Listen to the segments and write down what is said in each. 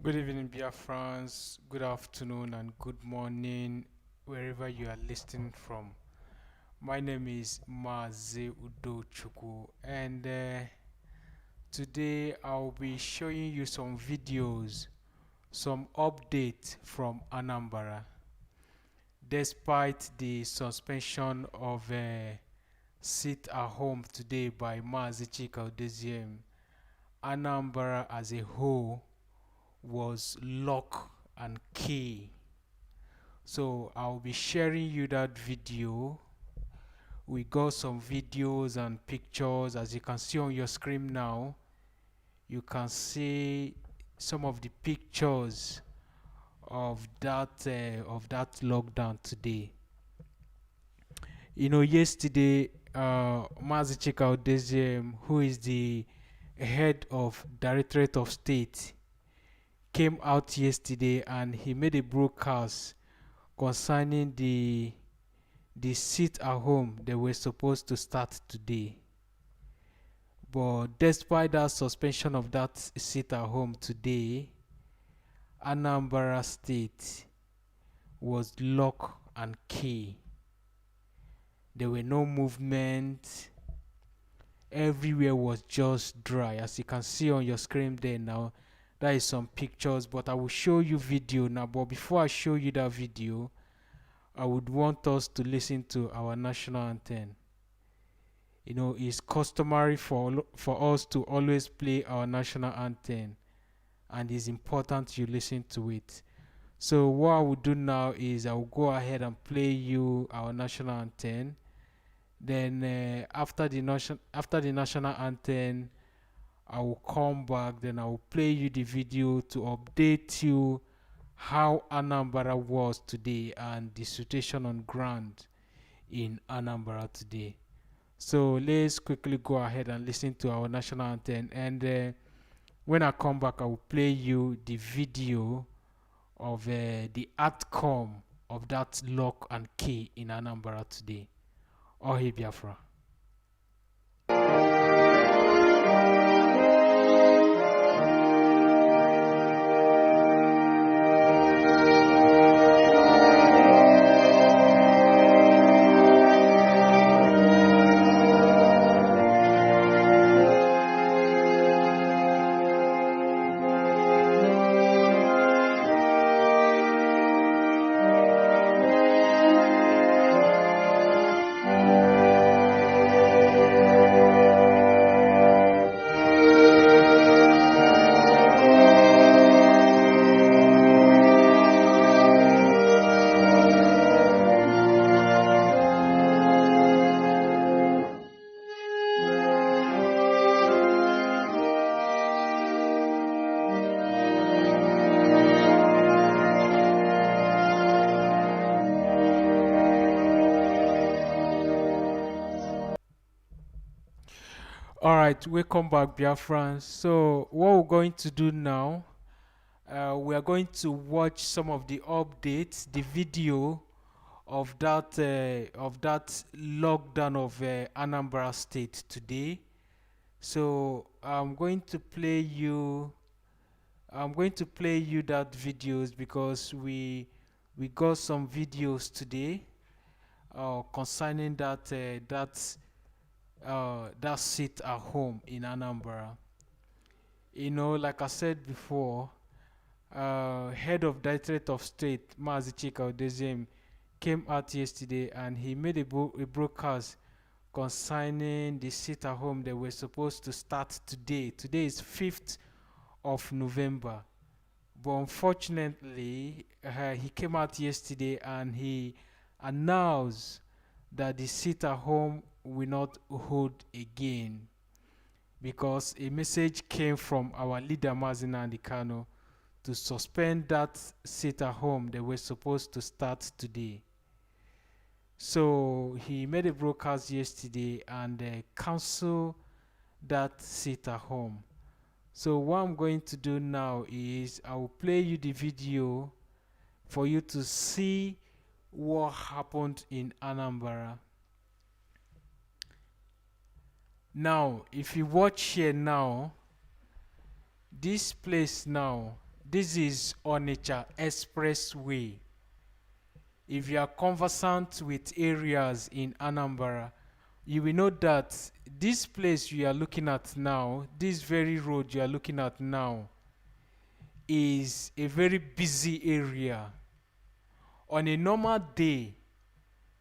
Good evening, Biafrans. Good afternoon and good morning, wherever you are listening from. My name is Mazi Chika, and today I'll be showing you some videos, some updates from Anambra. Despite the suspension of sit at home today by Mazi Chika Edoziem, Anambra as a whole was lock and key. So I'll be sharing you that video. We got some videos and pictures as you can see on your screen now. You can see some of the pictures of that lockdown today. Yesterday, Mazi Chika Edoziem, who is the head of Directorate of State, came out yesterday and he made a broadcast concerning the sit at home they were supposed to start today. But despite that suspension of that sit at home today, Anambra State was lock and key. There were no movement. Everywhere was just dry. As you can see on your screen there now, that is some pictures, but I will show you video now. But before I show you that video, I would want us to listen to our national anthem. It's customary for us to always play our national anthem, and it's important you listen to it. So what I will do now is I will go ahead and play you our national anthem. Then after the national anthem, I will come back. Then I will play you the video to update you how Anambra was today and the situation on ground in Anambra today. So let's quickly go ahead and listen to our national anthem. And when I come back, I will play you the video of the outcome of that lock and key in Anambra today. Oh, hey, Biafra. All right, welcome back, Biafrans. So, what we're going to do now, we are going to watch some of the updates, the video of that lockdown of Anambra State today. So, I'm going to play you that videos because we got some videos today concerning that sit at home in Anambra. Like I said before, head of Directorate of State, Mazi Chika Edoziem, came out yesterday and he made a broadcast concerning the sit at home that were supposed to start today. Today is 5th of November. But unfortunately, he came out yesterday and he announced that the sit at home will not hold again because a message came from our leader Mazina Andikano to suspend that sit at home that were supposed to start today. So he made a broadcast yesterday and canceled that sit at home. So what I'm going to do now is I will play you the video for you to see what happened in Anambra. Now, if you watch here now, this place now, This is Onitsha Expressway. If you are conversant with areas in Anambra, you will know that this place you are looking at now, this very road you are looking at now, is a very busy area. On a normal day,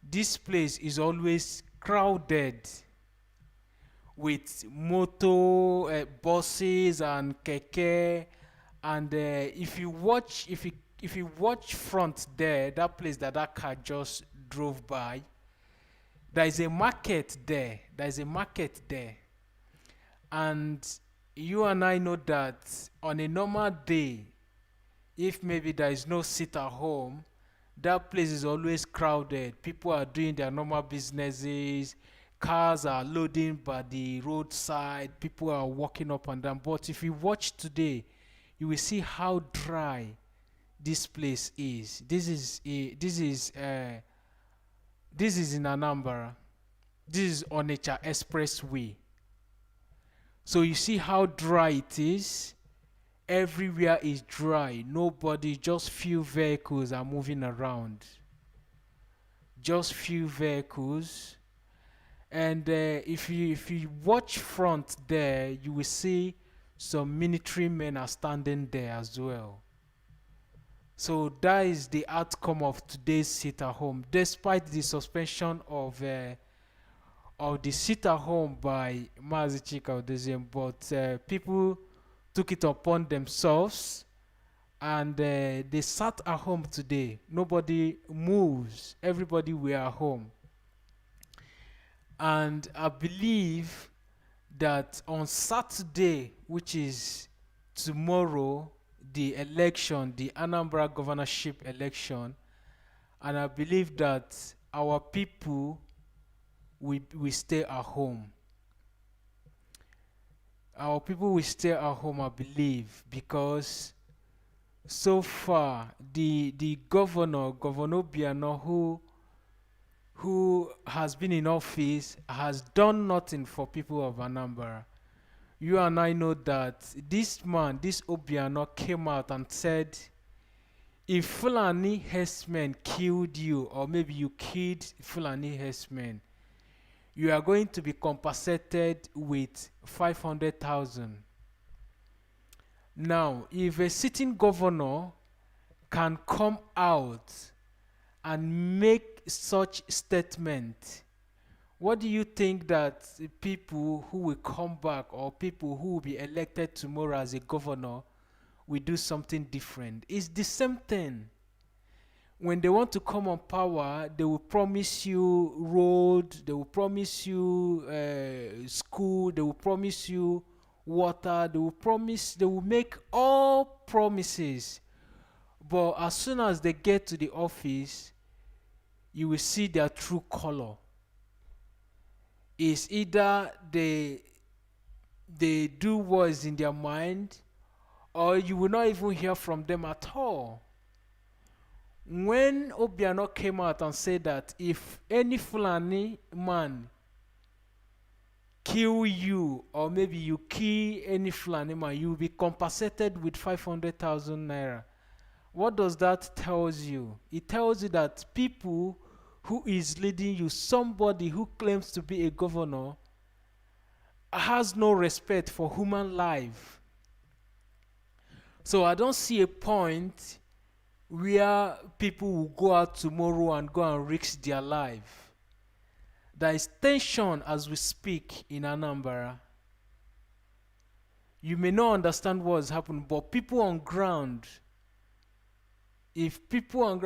this place is always crowded with motor buses and keke. And if you watch front there, that place that car just drove by, there is a market there. There is a market there. And you and I know that on a normal day, if maybe there is no seat at home, that place is always crowded. People are doing their normal businesses. Cars are loading by the roadside. People are walking up and down. But if you watch today, you will see how dry this place is. This is in Anambra. This is Onitsha Expressway. So you see how dry it is. Everywhere is dry. Nobody, just few vehicles are moving around. Just few vehicles. And if you watch front there, you will see some military men are standing there as well. So that is the outcome of today's sit at home, despite the suspension of the sit at home by Mazi Chika Edoziem. But people took it upon themselves, and they sat at home today. Nobody moves. Everybody were at home. And I believe that on Saturday, which is tomorrow, the election, the Anambra governorship election, and I believe that our people will stay at home. Our people will stay at home, I believe, because so far the governor Biano, who has been in office, has done nothing for people of Anambra. You and I know that this man, this Obiano, came out and said, if Fulani herdsmen killed you, or maybe you killed Fulani herdsmen, you are going to be compensated with 500,000. Now, if a sitting governor can come out and make such statement, what do you think that people who will come back, or people who will be elected tomorrow as a governor, will do something different? It's the same thing. When they want to come on power, they will promise you road, they will promise you school, they will promise you water, they will make all promises. But as soon as they get to the office, you will see their true color. It's either they do what is in their mind, or you will not even hear from them at all. When Obiano came out and said that if any Fulani man kill you, or maybe you kill any Fulani man, you will be compensated with 500,000 naira. What does that tell you? It tells you that people who is leading you, somebody who claims to be a governor, has no respect for human life. So I don't see a point where people will go out tomorrow and go and risk their life. There is tension as we speak in Anambra. You may not understand what has happened, but people on ground,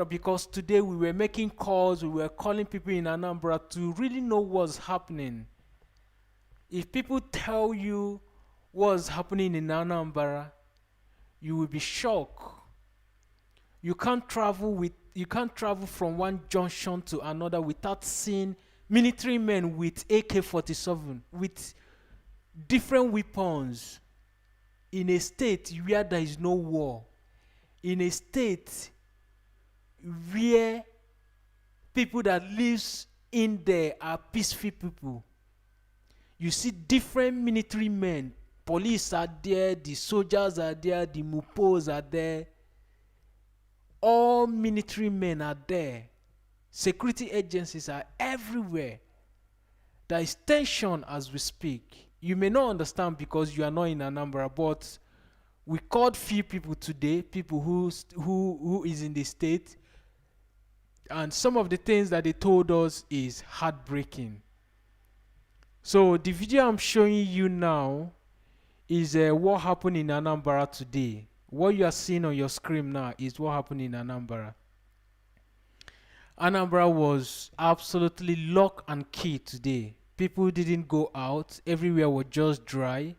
because today we were making calls, we were calling people in Anambra to really know what's happening. If people tell you what's happening in Anambra, you will be shocked. You can't travel from one junction to another without seeing military men with AK-47, with different weapons, in a state where there is no war, in a state where people that lives in there are peaceful people. You see different military men Police are there, the soldiers are there, the mupos are there, all military men are there, security agencies are everywhere. There is tension as we speak. You may not understand because you are not in Anambra, but we called few people today, people who is in the state, and some of the things that they told us is heartbreaking. So the video I'm showing you now is what happened in Anambra today. What you are seeing on your screen now is what happened in Anambra. Anambra was absolutely lock and key today. People didn't go out. Everywhere was just dry.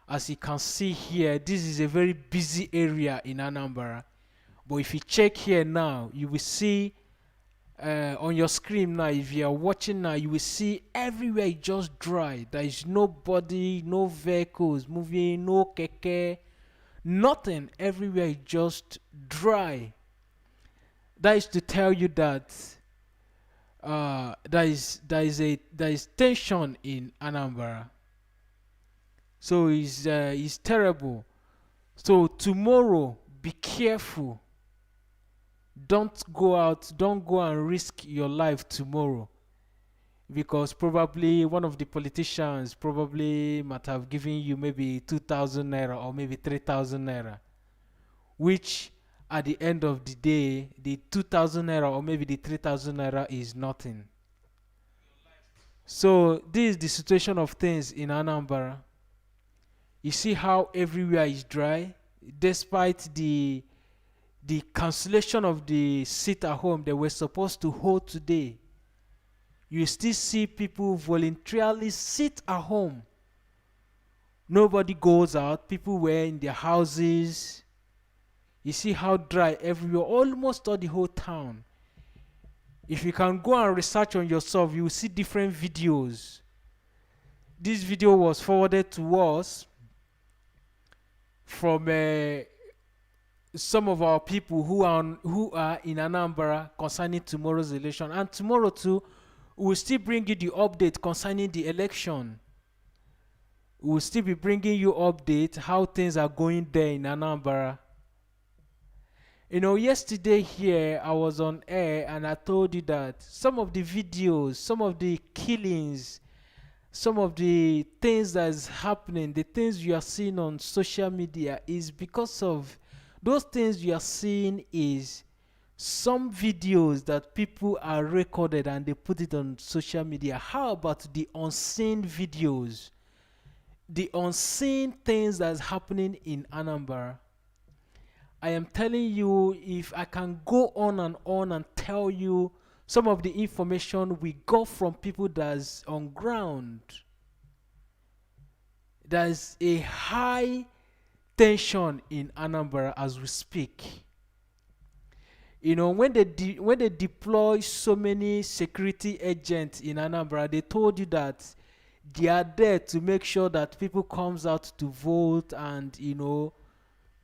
As you can see here, this is a very busy area in Anambra. But if you check here now, you will see on your screen now, if you are watching now, you will see everywhere is just dry. There is nobody, no vehicles moving, no keke, nothing. Everywhere is just dry. That is to tell you that there is tension in Anambra. So it's terrible. So tomorrow, be careful. Don't go out. Don't go and risk your life tomorrow, because probably one of the politicians probably might have given you maybe 2,000 naira or maybe 3,000 naira, which at the end of the day, the 2,000 naira or maybe the 3,000 naira is nothing. So this is the situation of things in Anambra. You see how everywhere is dry, despite the cancellation of the sit at home they were supposed to hold today. You still see people voluntarily sit at home. Nobody goes out. People were in their houses. You see how dry everywhere, almost all the whole town. If you can go and research on yourself, you will see different videos. This video was forwarded to us from some of our people who are in Anambra concerning tomorrow's election. And tomorrow too, we will still bring you the update concerning the election. We will still be bringing you update how things are going there in Anambra. You know, yesterday here I was on air and I told you that some of the videos, some of the killings, some of the things that is happening, the things you are seeing on social media is because of those things you are seeing is some videos that people are recorded and they put it on social media. How about the unseen videos? The unseen things that's happening in Anambra. I am telling you, if I can go on and tell you some of the information we got from people that's on ground, there's a high tension in Anambra as we speak. You know, when they deploy so many security agents in Anambra, they told you that they are there to make sure that people comes out to vote and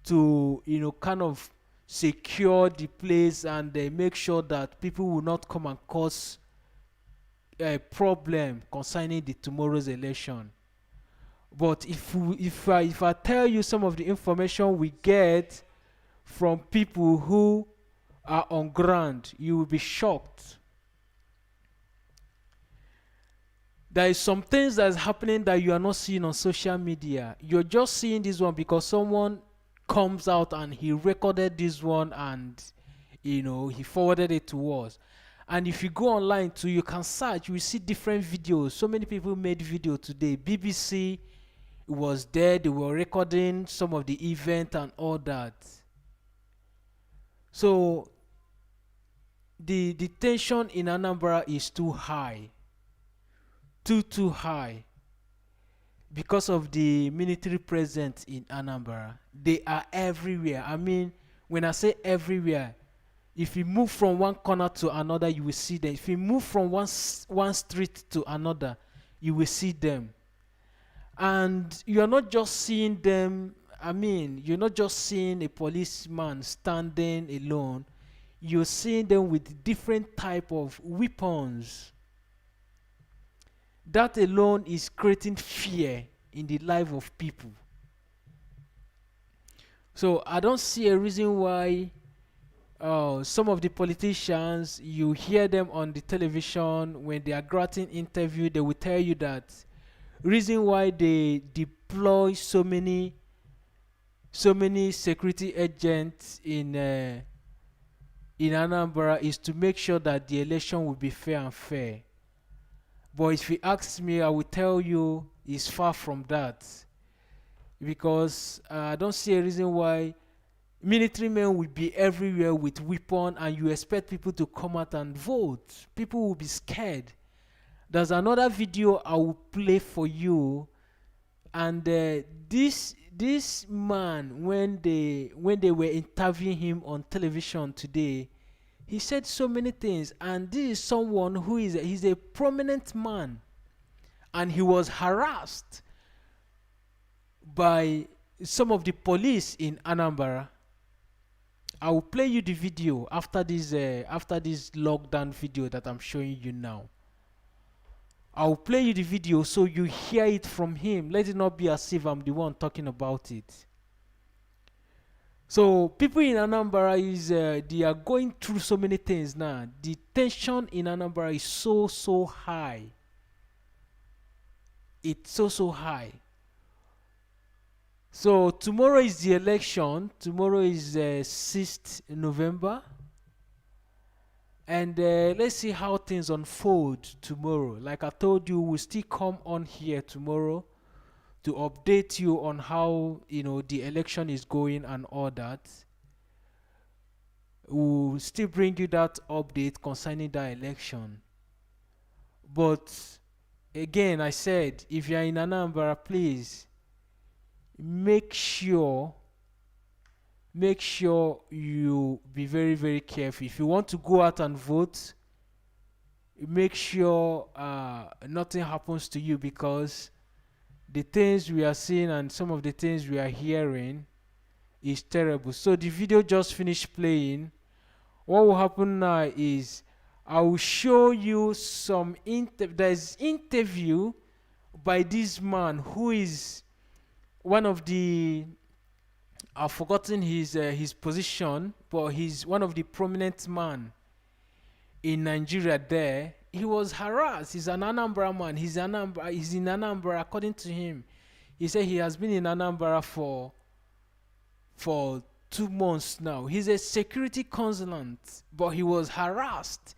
to kind of secure the place, and they make sure that people will not come and cause a problem concerning the tomorrow's election. But if I tell you some of the information we get from people who are on ground, you will be shocked. There is some things that is happening that you are not seeing on social media. You're just seeing this one because someone comes out and he recorded this one and he forwarded it to us. And if you go online too, you can search, you will see different videos. So many people made video today. BBC was there, they were recording some of the event and all that. So the tension in Anambra is too high. Too high. Because of the military presence in Anambra. They are everywhere. I mean, when I say everywhere, if you move from one corner to another, you will see them. If you move from one street to another, you will see them. And you're not just seeing them, you're not just seeing a policeman standing alone. You're seeing them with different type of weapons. That alone is creating fear. in the life of people. So I don't see a reason why some of the politicians, you hear them on the television when they are granting interview, they will tell you that reason why they deploy so many security agents in Anambra is to make sure that the election will be fair and fair. But if you ask me, I will tell you it's far from that, because I don't see a reason why military men will be everywhere with weapon and you expect people to come out and vote. People will be scared. There's another video I will play for you, and this man, when they were interviewing him on television today, he said so many things, and this is someone who he's a prominent man, and he was harassed by some of the police in Anambra. I will play you the video after this lockdown video that I'm showing you now. I'll play you the video so you hear it from him. Let it not be as if I'm the one talking about it. So people in Anambra they are going through so many things now. The tension in Anambra is so high. It's so high. So tomorrow is the election. Tomorrow is 6th November. And let's see how things unfold tomorrow. Like I told you, we'll still come on here tomorrow to update you on how the election is going and all that. We'll still bring you that update concerning that election. But again, I said, if you're in Anambra, please make sure you be very, very careful. If you want to go out and vote, make sure nothing happens to you, because the things we are seeing and some of the things we are hearing is terrible. So the video just finished playing. What will happen now is I will show you some there's interview by this man who is one of the, I've forgotten his position, but he's one of the prominent man in Nigeria there. He was harassed. He's an Anambra man. He's in Anambra, according to him. He said he has been in Anambra for 2 months now. He's a security consultant, but he was harassed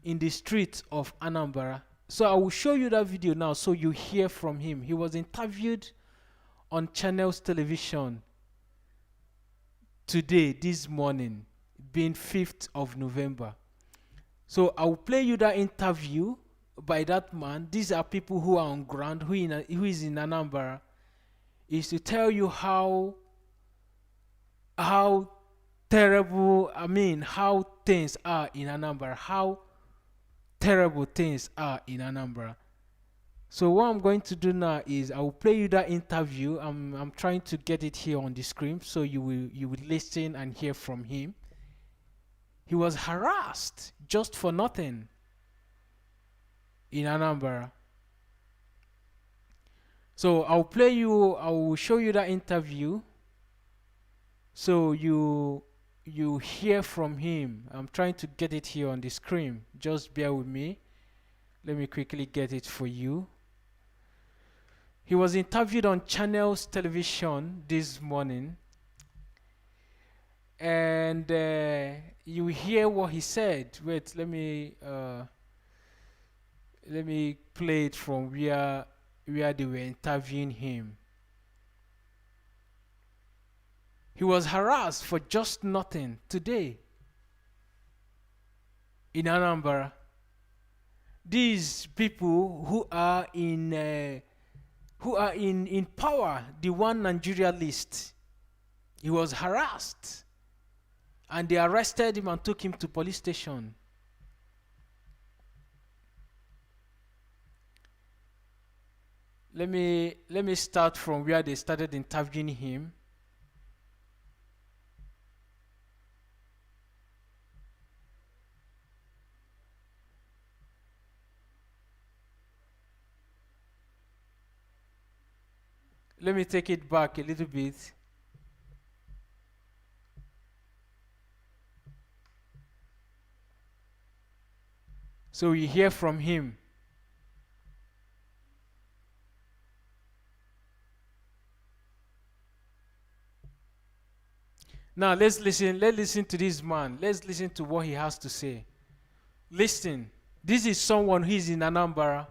in the streets of Anambra. So I will show you that video now so you hear from him. He was interviewed on Channels Television today, this morning, being 5th of November. So I will play you that interview by that man. These are people who are on ground, who is in Anambra, is to tell you how terrible, how things are in Anambra, how terrible things are in Anambra. So what I'm going to do now is I will play you that interview. I'm trying to get it here on the screen so you will listen and hear from him. He was harassed just for nothing in Anambra. So I will show you that interview so you hear from him. I'm trying to get it here on the screen. Just bear with me. Let me quickly get it for you. He was interviewed on Channels Television this morning, and you hear what he said. Wait, let me play it from where they were interviewing him. He was harassed for just nothing today in Anambra. These people who are in power, the One Nigeria list, he was harassed, and they arrested him and took him to police station. Let me start from where they started interviewing him. Let me take it back a little bit. So we hear from him. Now let's listen. Let's listen to this man. Let's listen to what he has to say. Listen. This is someone who is in Anambra.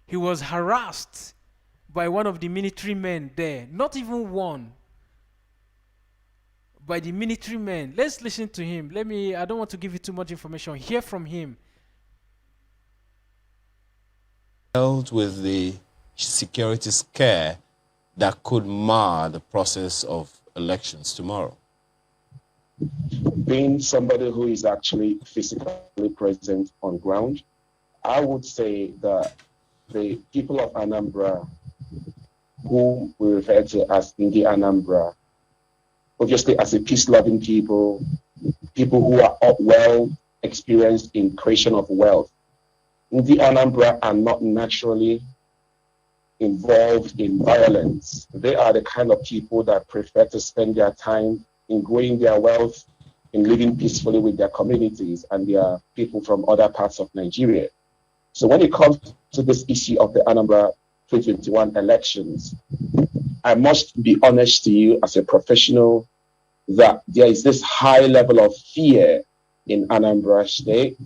He was harassed by one of the military men there. Not even one. By the military men. Let's listen to him. I don't want to give you too much information. Hear from him. Dealt with the security scare that could mar the process of elections tomorrow? Being somebody who is actually physically present on ground, I would say that the people of Anambra, whom we refer to as Indi Anambra, obviously as a peace-loving people, people who are well experienced in creation of wealth, Indi Anambra are not naturally involved in violence. They are the kind of people that prefer to spend their time in growing their wealth, in living peacefully with their communities and their people from other parts of Nigeria. So when it comes to this issue of the Anambra 2021 elections, I must be honest to you as a professional that there is this high level of fear in Anambra State.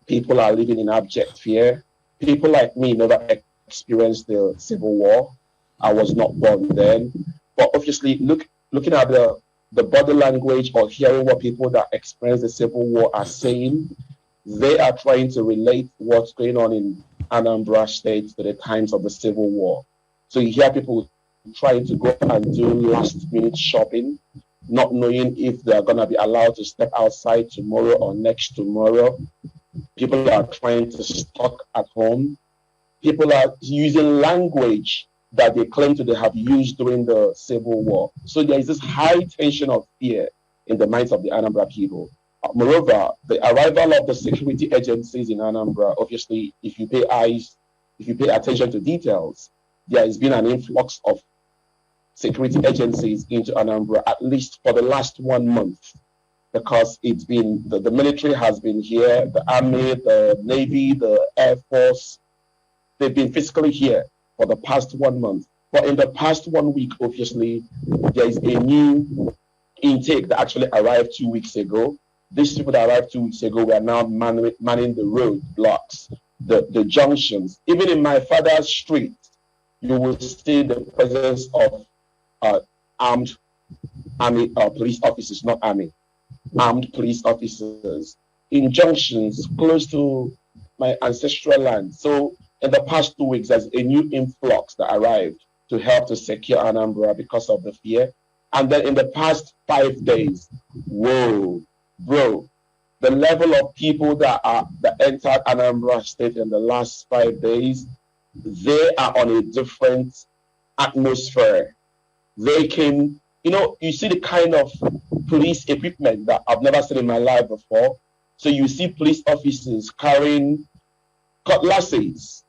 People are living in abject fear. People like me never experienced the Civil War. I was not born then. But obviously, looking at the body language or hearing what people that experience the Civil War are saying, they are trying to relate what's going on in Anambra State to the times of the Civil War. So you hear people trying to go and do last-minute shopping, not knowing if they're going to be allowed to step outside tomorrow or next tomorrow. People are trying to stock at home. People are using language that they claim to have used during the Civil War. So there is this high tension of fear in the minds of the Anambra people. Moreover, the arrival of the security agencies in Anambra, obviously, if you pay attention to details, there has been an influx of security agencies into Anambra, at least for the last 1 month, because it's been, the military has been here, the army, the navy, the air force, they've been physically here for the past 1 month. But in the past 1 week, obviously, there is a new intake that actually arrived 2 weeks ago. These people that arrived 2 weeks ago were now manning the road blocks, the junctions. Even in my father's street, you will see the presence of armed army police officers, not army, armed police officers in junctions close to my ancestral land. So in the past 2 weeks, there's a new influx that arrived to help to secure Anambra because of the fear. And then in the past 5 days, whoa, bro, the level of people that entered Anambra State in the last 5 days, they are on a different atmosphere. They came, you see the kind of police equipment that I've never seen in my life before. So you see police officers carrying cutlasses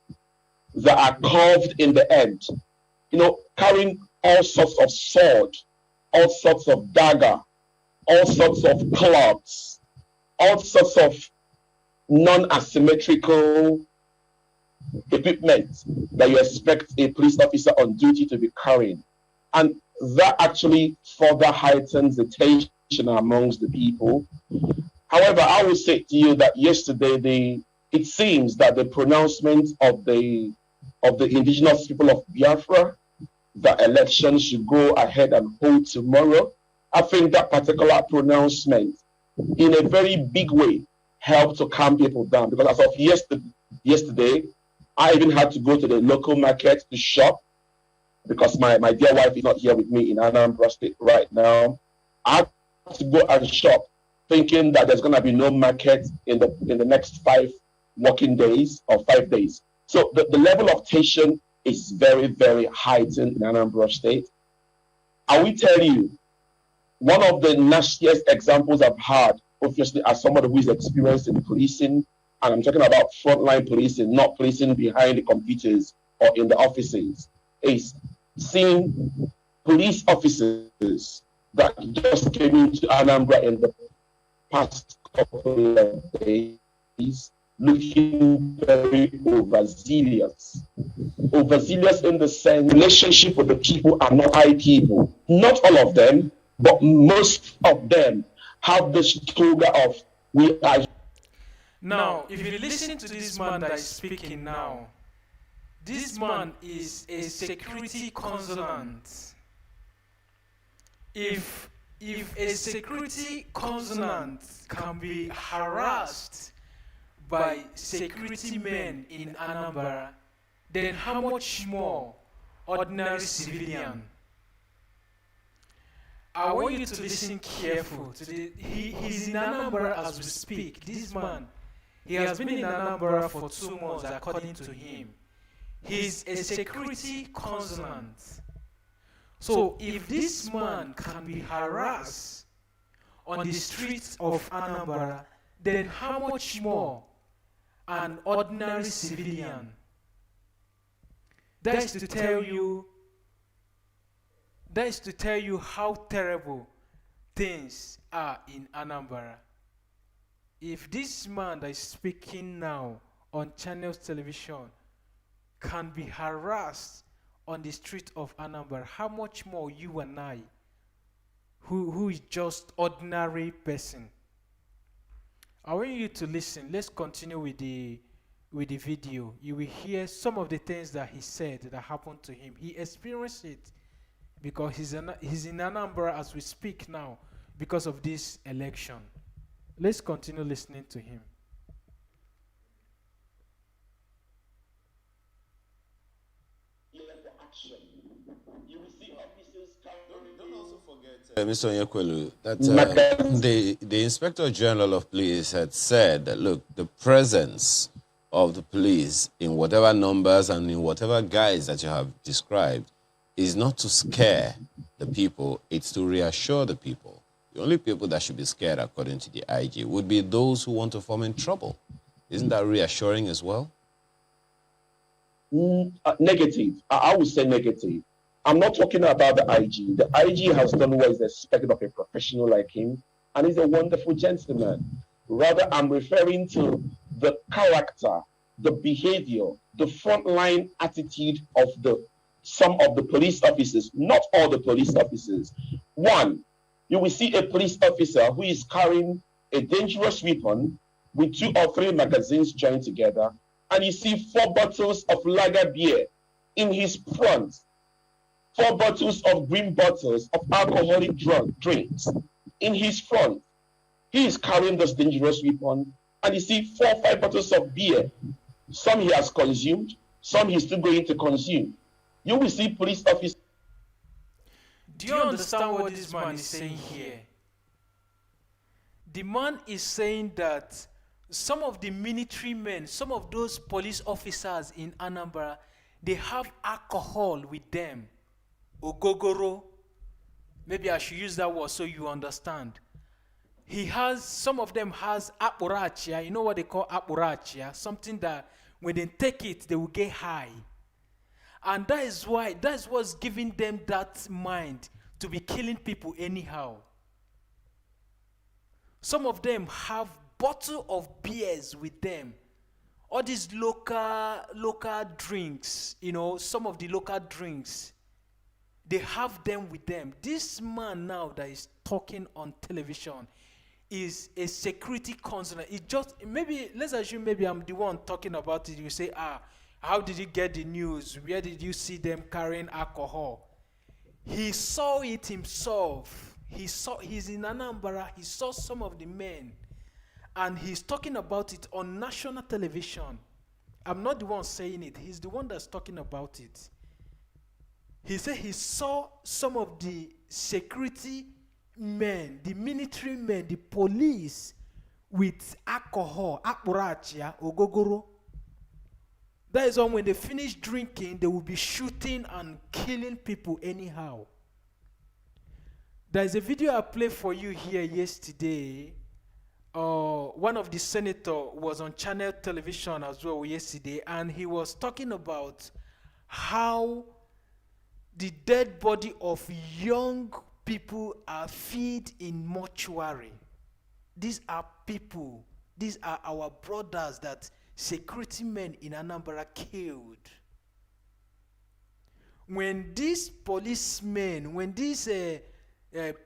that are carved in the end, carrying all sorts of sword, all sorts of dagger, all sorts of clubs, all sorts of non-asymmetrical equipment that you expect a police officer on duty to be carrying. And that actually further heightens the tension amongst the people. However, I will say to you that yesterday, it seems that the pronouncement of the indigenous people of Biafra, that elections should go ahead and hold tomorrow, I think that particular pronouncement, in a very big way, helped to calm people down. Because as of yesterday, I even had to go to the local market to shop, because my dear wife is not here with me in Anambra State right now. I had to go and shop, thinking that there's going to be no market in the next 5 working days or 5 days. So the level of tension is very, very heightened in Anambra State. I will tell you, one of the nastiest examples I've had, obviously, as somebody who is experienced in policing, and I'm talking about frontline policing, not policing behind the computers or in the offices, is seen police officers that just came into Anambra in the past couple of days looking very overzealous. Overzealous in the sense relationship with the people are not high people. Not all of them, but most of them have this toga of we are. Now, if you listen to this man that is speaking now, this man is a security consultant. If a security consultant can be harassed by security men in Anambra, then how much more ordinary civilian? I want you to listen careful to he's in Anambra as we speak. This man, he has been in Anambra for 2 months according to him. He's a security consultant. So if this man can be harassed on the streets of Anambra, then how much more an ordinary civilian? That is to tell you how terrible things are in Anambra. If this man that is speaking now on Channels Television can be harassed on the street of Anambra, how much more you and I, who is just ordinary person? I want you to listen. Let's continue with the video. You will hear some of the things that he said that happened to him. He experienced it because he's in Anambra as we speak now because of this election. Let's continue listening to him. Don't also forget, Mr. Onyekwelu, that the Inspector General of Police had said that, look, the presence of the police in whatever numbers and in whatever guise that you have described is not to scare the people, it's to reassure the people. The only people that should be scared, according to the IG, would be those who want to form in trouble. Isn't that reassuring as well? Negative. I would say negative. I'm not talking about the IG. The IG has done what is expected of a professional like him, and he's a wonderful gentleman. Rather, I'm referring to the character, the behavior, the frontline attitude of some of the police officers, not all the police officers. One, you will see a police officer who is carrying a dangerous weapon with 2 or 3 magazines joined together, and you see 4 bottles of lager beer in his front, 4 bottles of green bottles of alcoholic drinks in his front. He is carrying this dangerous weapon, and you see 4 or 5 bottles of beer. Some he has consumed, some he's still going to consume. You will see police officers. Do you understand what this man is saying here? The man is saying that some of the military men, some of those police officers in Anambra, they have alcohol with them. Ogogoro. Maybe I should use that word so you understand. Some of them has apurachia. You know what they call apurachia? Something that when they take it, they will get high. And that's what's giving them that mind to be killing people anyhow. Some of them have bottle of beers with them. All these local drinks, some of the local drinks, they have them with them. This man now that is talking on television is a security consultant. Maybe let's assume maybe I'm the one talking about it. You say, how did you get the news? Where did you see them carrying alcohol? He saw it himself. He's in Anambra. He saw some of the men, and he's talking about it on national television. I'm not the one saying it. He's the one that's talking about it. He said he saw some of the security men, the military men, the police with alcohol, apurachia, ogogoro. That is when they finish drinking, they will be shooting and killing people anyhow. There is a video I played for you here yesterday. One of the senators was on channel television as well yesterday, and he was talking about how the dead body of young people are feed in mortuary. These are people, these are our brothers that security men in Anambra killed. When these policemen, when these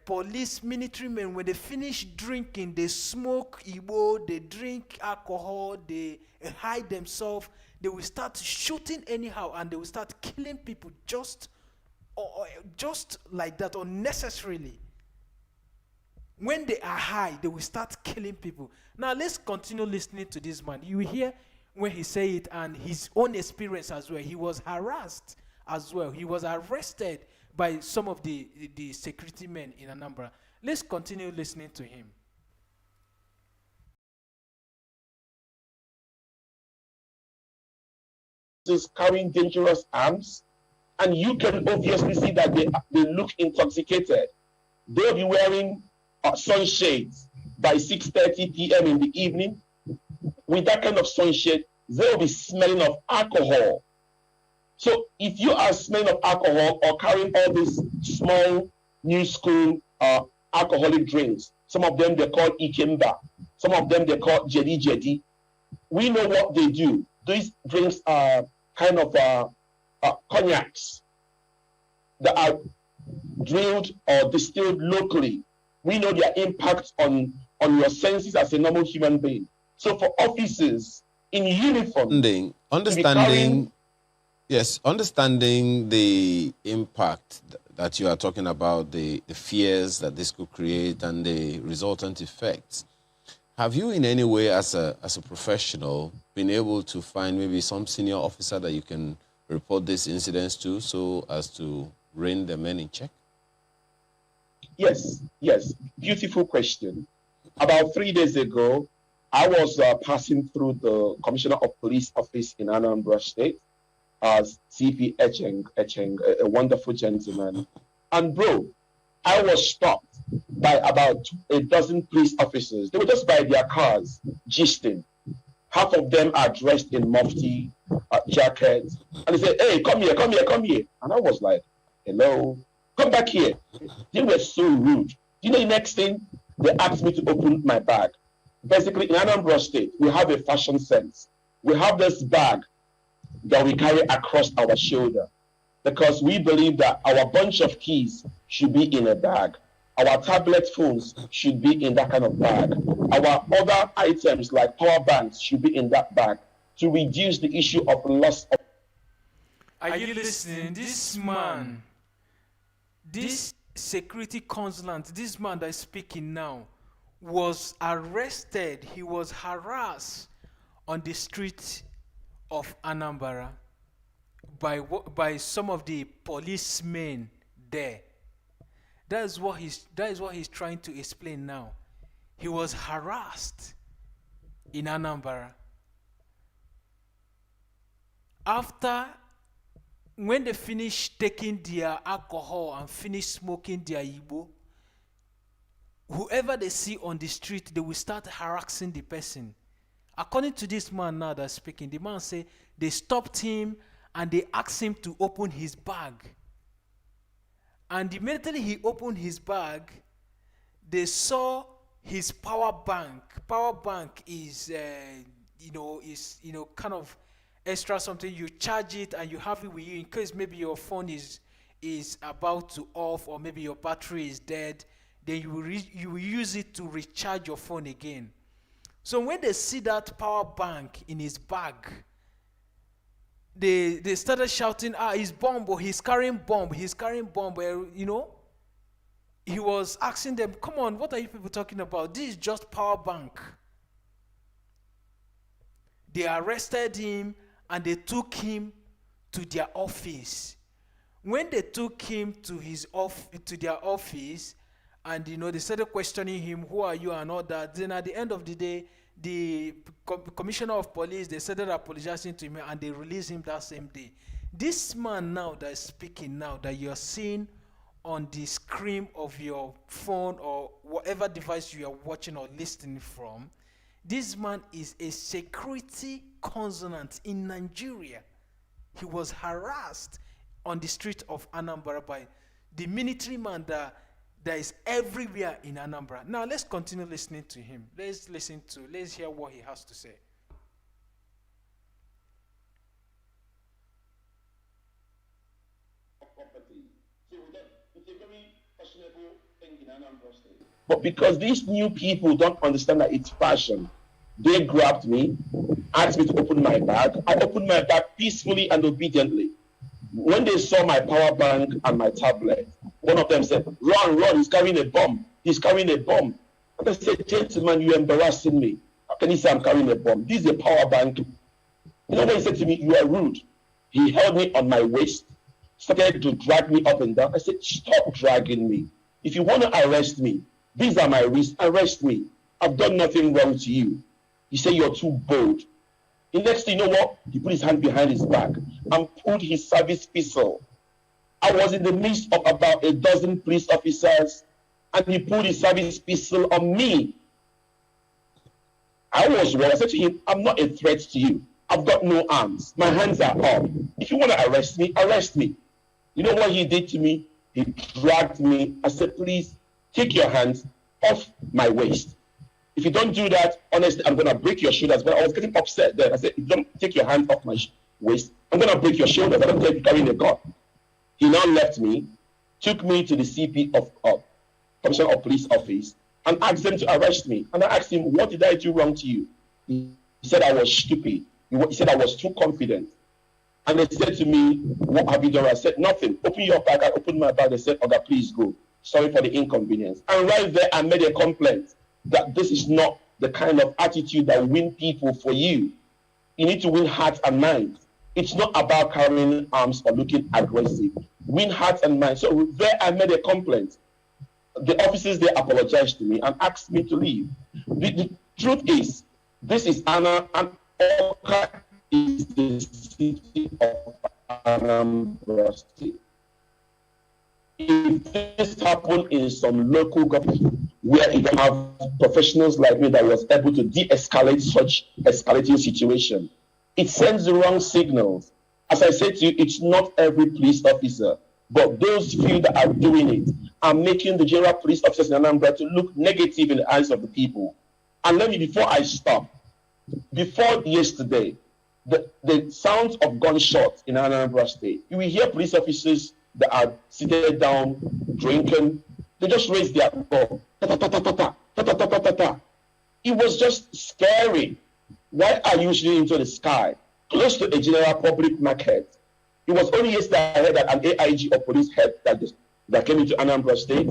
police military men, when they finish drinking, they smoke Igbo, they drink alcohol, they hide themselves, they will start shooting anyhow, and they will start killing people just like that, unnecessarily. When they are high, they will start killing people. Now let's continue listening to this man. You will hear when he say it and his own experience as well. He was harassed as well. He was arrested by some of the security men in Anambra. Let's continue listening to him. Is carrying dangerous arms, and you can obviously see that they look intoxicated. They'll be wearing sunshades by 6:30 p.m. in the evening. With that kind of sunshade, they'll be smelling of alcohol. So if you are smelling of alcohol or carrying all these small new school alcoholic drinks, some of them they call ikemba, some of them they call jedi jedi, we know what they do. These drinks are kind of cognacs that are drilled or distilled locally. We know their impact on your senses as a normal human being. So for officers in uniform, understanding the impact that you are talking about, the fears that this could create and the resultant effects. Have you in any way as a professional been able to find maybe some senior officer that you can report these incidents to so as to rein the men in check? Yes. Beautiful question. About 3 days ago, I was passing through the Commissioner of Police office in Anambra State, CP Echeng, a wonderful gentleman. And bro, I was stopped by about a dozen police officers. They were just by their cars, gisting. Half of them are dressed in mufti jackets. And they said, hey, come here. And I was like, hello, come back here. They were so rude. You know the next thing? They asked me to open my bag. Basically, in Anambra State, we have a fashion sense. We have this bag that we carry across our shoulder because we believe that our bunch of keys should be in a bag. Our tablet phones should be in that kind of bag. Our other items like power banks should be in that bag to reduce the issue of loss of... Are you listening? This man, this security consulant, this man that is speaking now, was arrested. He was harassed on the street of Anambra by some of the policemen there. That is what he's trying to explain now. He was harassed in Anambra. After, when they finish taking their alcohol and finish smoking their Igbo, whoever they see on the street, they will start harassing the person. According to this man now that's speaking, the man say they stopped him and they asked him to open his bag. And immediately he opened his bag, they saw his power bank. Power bank is, kind of extra something. You charge it and you have it with you in case maybe your phone is about to off or maybe your battery is dead. Then you will use it to recharge your phone again. So when they see that power bank in his bag, they started shouting, he's bomb, or he's carrying bomb. He was asking them, come on, what are you people talking about? This is just power bank. They arrested him and they took him to their office. When they took him to their office, and they started questioning him, who are you and all that. Then at the end of the day, the commissioner of police, they started apologizing to him and they released him that same day. This man now that is speaking now, that you're seeing on the screen of your phone or whatever device you are watching or listening from, this man is a security consultant in Nigeria. He was harassed on the street of Anambra by the military man that is everywhere in Anambra. Now let's continue listening to him. Let's hear what he has to say. But because these new people don't understand that it's fashion, they grabbed me, asked me to open my bag. I opened my bag peacefully and obediently. When they saw my power bank and my tablet, one of them said, run, he's carrying a bomb. He's carrying a bomb. And I said, gentleman, you're embarrassing me. How can you say I'm carrying a bomb? This is a power bank. You know what he said to me? You are rude. He held me on my waist, started to drag me up and down. I said, stop dragging me. If you want to arrest me, these are my wrists, arrest me. I've done nothing wrong to you. He said, you're too bold. The next thing, you know what? He put his hand behind his back and pulled his service pistol. I was in the midst of about a dozen police officers, and he pulled his service pistol on me. I was worried. I said to him, I'm not a threat to you. I've got no arms. My hands are up. If you want to arrest me, arrest me. You know what he did to me? He dragged me. I said, please take your hands off my waist. If you don't do that, honestly, I'm going to break your shoulders. But I was getting upset then. I said, if you don't take your hands off my waist, I'm going to break your shoulders. I don't care if you're carrying a gun. He now left me, took me to the CP of Commissioner of Police office, and asked them to arrest me. And I asked him, what did I do wrong to you? He said I was stupid. He said I was too confident. And they said to me, what have you done? I said, nothing. Open your bag. I opened my bag. They said, Oga, please go. Sorry for the inconvenience. And right there, I made a complaint that this is not the kind of attitude that win people for you. You need to win hearts and minds. It's not about carrying arms or looking aggressive. Win hearts and minds. So there, I made a complaint. The officers, they apologized to me and asked me to leave. The truth is, this is Awka is the city of Anambra State. If this happened in some local government where you don't have professionals like me that was able to de-escalate such escalating situation, it sends the wrong signals. As I said to you, it's not every police officer, but those few that are doing it are making the general police officers in Anambra to look negative in the eyes of the people. And let me, before I stop, before yesterday, the sounds of gunshots in Anambra State, you will hear police officers that are seated down, drinking, they just raise their gun. It was just scary. Why are you shooting into the sky, close to a general public market? It was only yesterday I heard that an AIG of police head that came into Anambra State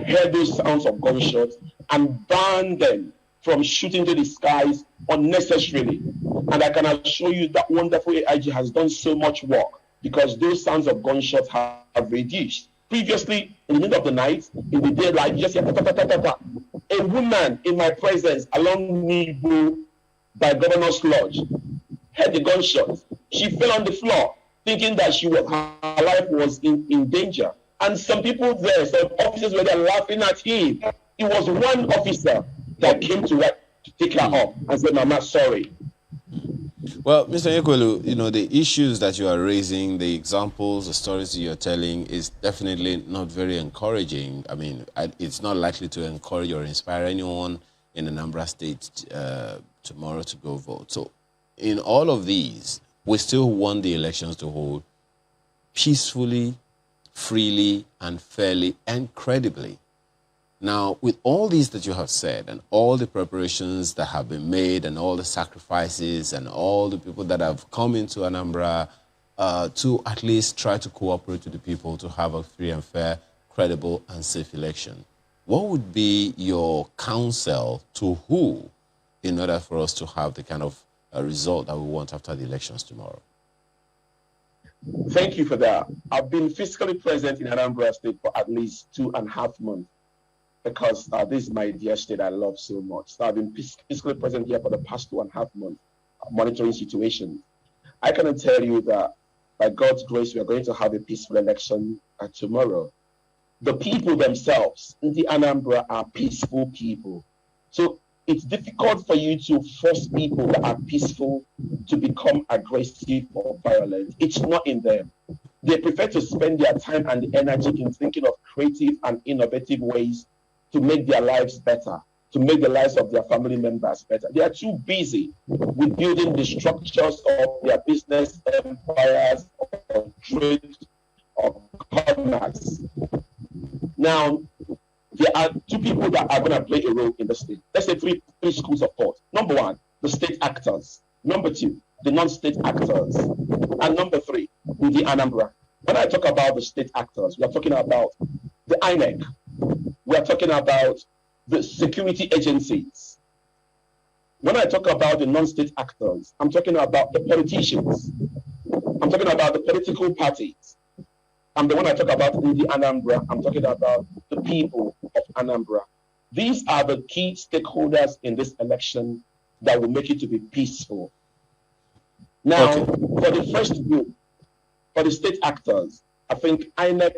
heard those sounds of gunshots and banned them from shooting to the skies unnecessarily. And I can assure you that wonderful AIG has done so much work because those sounds of gunshots have reduced. Previously, in the middle of the night, in the daylight, you just hear ta-ta-ta-ta-ta. A woman in my presence along Nibu by Governor's Lodge heard the gunshots. She fell on the floor, thinking that her life was in danger. And some people there, some officers were there laughing at him. It was one officer that came to take her up and said, Mama, sorry. Well, Mr. Nyekwelu, the issues that you are raising, the examples, the stories you're telling is definitely not very encouraging. I mean, it's not likely to encourage or inspire anyone in Anambra State tomorrow to go vote. So in all of these, we still want the elections to hold peacefully, freely, and fairly, and credibly. Now, with all these that you have said and all the preparations that have been made and all the sacrifices and all the people that have come into Anambra to at least try to cooperate with the people to have a free and fair, credible, and safe election, what would be your counsel to who in order for us to have the kind of result that we want after the elections tomorrow? Thank you for that. I've been physically present in Anambra State for at least 2.5 months. Because this is my dear state I love so much. So I've been physically present here for the past 2.5 months, monitoring situations. I can tell you that by God's grace, we are going to have a peaceful election tomorrow. The people themselves in the Anambra are peaceful people. So it's difficult for you to force people that are peaceful to become aggressive or violent. It's not in them. They prefer to spend their time and the energy in thinking of creative and innovative ways to make their lives better, to make the lives of their family members better. They are too busy with building the structures of their business empires or trade or commerce. Now, there are two people that are going to play a role in the state. Let's say three schools of thought. Number one, the state actors. Number two, the non-state actors. And number three, the Anambra. When I talk about the state actors, we are talking about the INEC. We are talking about the security agencies. When I talk about the non-state actors, I'm talking about the politicians. I'm talking about the political parties. And the one I talk about in the Anambra, I'm talking about the people of Anambra. These are the key stakeholders in this election that will make it to be peaceful. Now, for the first group, for the state actors, I think INEC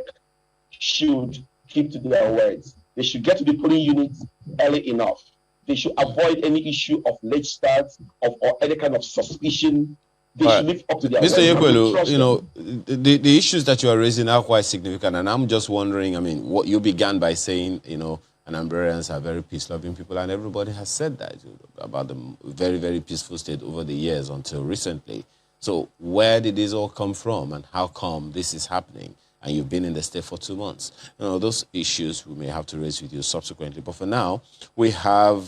should keep to their words. They should get to the polling units early enough. They should avoid any issue of late starts or any kind of suspicion. They should live up to their Mr. Yekwelu, you know, them. the issues that you are raising are quite significant, and I'm just wondering, I mean, what you began by saying, you know, Anambrans are very peace-loving people, and everybody has said that about the very, very peaceful state over the years until recently. So where did this all come from, and how come this is happening? And you've been in the state for 2 months. You know, those issues we may have to raise with you subsequently. But for now, we have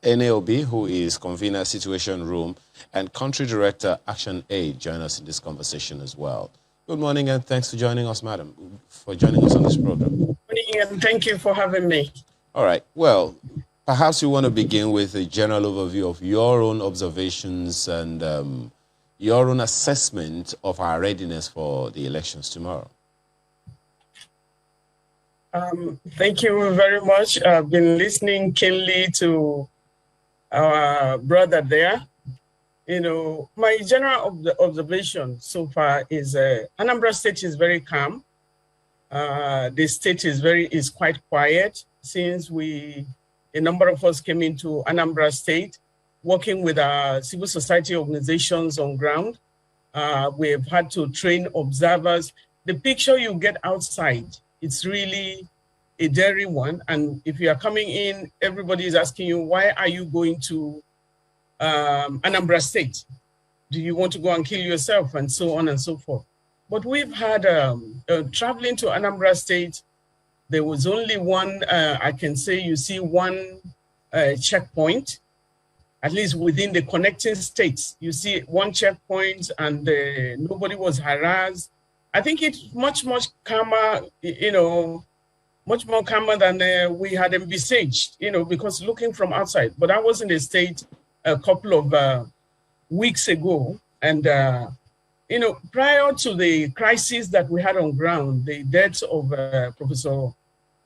NAOB, who is convener Situation Room, and Country Director Action Aid join us in this conversation as well. Good morning, and thanks for joining us, madam, for joining us on this program. Good morning, and thank you for having me. All right. Well, perhaps you want to begin with a general overview of your own observations and your own assessment of our readiness for the elections tomorrow. Thank you very much. I've been listening keenly to our brother there. You know, my general observation so far is Anambra State is very calm. The state is quite quiet since a number of us came into Anambra State, working with our civil society organizations on ground. We've had to train observers. The picture you get outside, it's really a daring one. And if you are coming in, everybody is asking you, why are you going to Anambra State? Do you want to go and kill yourself? And so on and so forth. But we've had traveling to Anambra State, there was only one, I can say you see one checkpoint, at least within the connecting states. You see one checkpoint and nobody was harassed. I think it's much, much calmer, you know, much more calmer than we had envisaged, you know, because looking from outside. But I was in the state a couple of weeks ago, and, you know, prior to the crisis that we had on ground, the death of Professor,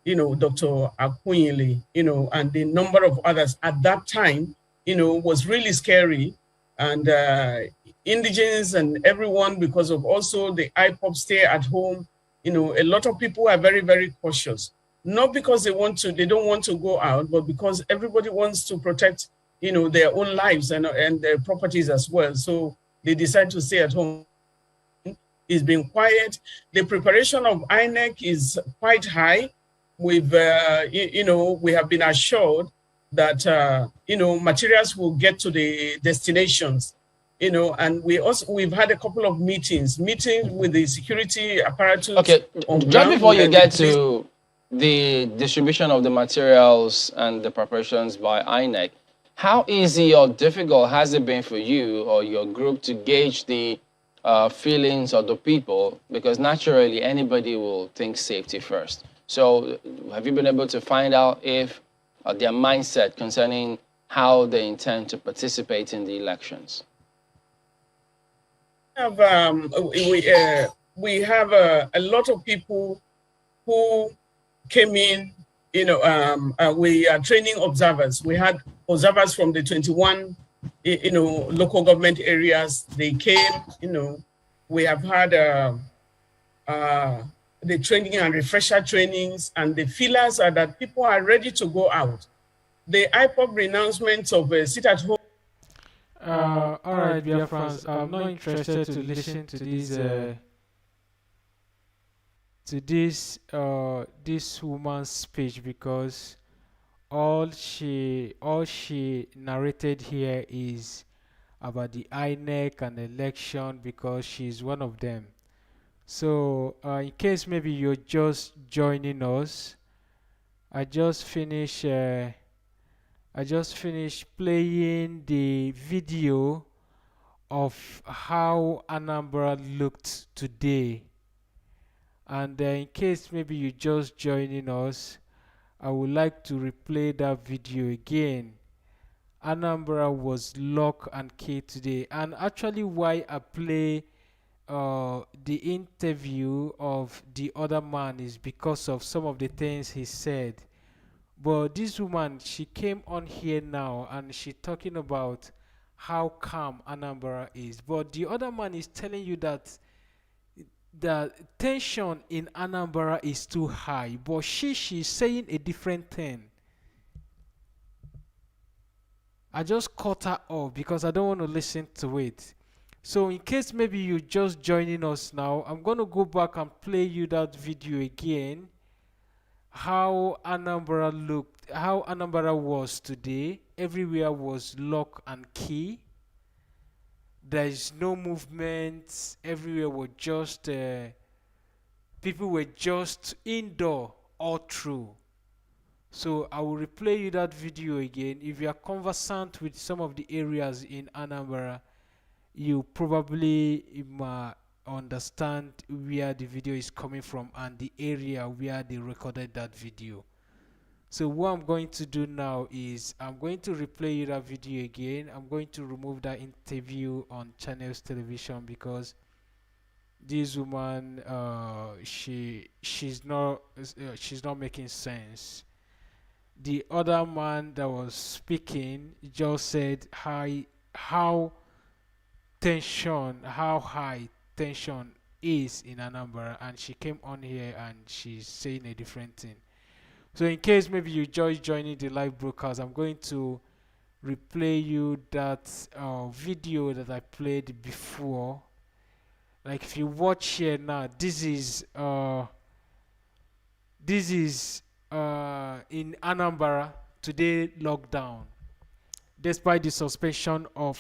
you know, Dr. Akunyili, you know, and the number of others at that time, you know, was really scary. And indigents and everyone, because of also the IPOP stay at home, you know, a lot of people are very, very cautious. Not because they don't want to go out, but because everybody wants to protect, you know, their own lives and their properties as well. So they decide to stay at home. It's been quiet. The preparation of INEC is quite high. We've, you know, we have been assured that, you know, materials will get to the destinations. You know, and we've had a couple of meetings with the security apparatus. Okay, just before you get to the distribution of the materials and the preparations by INEC, how easy or difficult has it been for you or your group to gauge the feelings of the people? Because naturally, anybody will think safety first. So have you been able to find out if their mindset concerning how they intend to participate in the elections? We have a lot of people who came in, you know, we are training observers. We had observers from the 21, you know, local government areas. They came, you know, we have had the training and refresher trainings, and the feelers are that people are ready to go out. The IPOP renouncement of sit at home. All right, Biafrans, I'm not interested to listen to these to this woman's speech, because all she narrated here is about the INEC and election, because she's one of them. So in case maybe you're just joining us, I just finished playing the video of how Anambra looked today. And in case maybe you're just joining us, I would like to replay that video again. Anambra was lock and key today. And actually, why I play the interview of the other man is because of some of the things he said. But this woman, she came on here now and she talking about how calm Anambra is. But the other man is telling you that the tension in Anambra is too high. But she's saying a different thing. I just cut her off because I don't want to listen to it. So in case maybe you're just joining us now, I'm going to go back and play you that video again. How Anambra looked, how Anambra was today. Everywhere was lock and key. There is no movement. Everywhere was just, people were just indoor all through. So I will replay you that video again. If you are conversant with some of the areas in Anambra, you probably understand where the video is coming from and the area where they recorded that video. So what I'm going to do now is I'm going to replay you that video again. I'm going to remove that interview on Channels Television because this woman she's not making sense. The other man that was speaking just said how high tension is in Anambra, and she came on here and she's saying a different thing. So in case maybe you just joining the live broadcast, I'm going to replay you that video that I played before. Like if you watch here now, this is in Anambra today lockdown. Despite the suspension of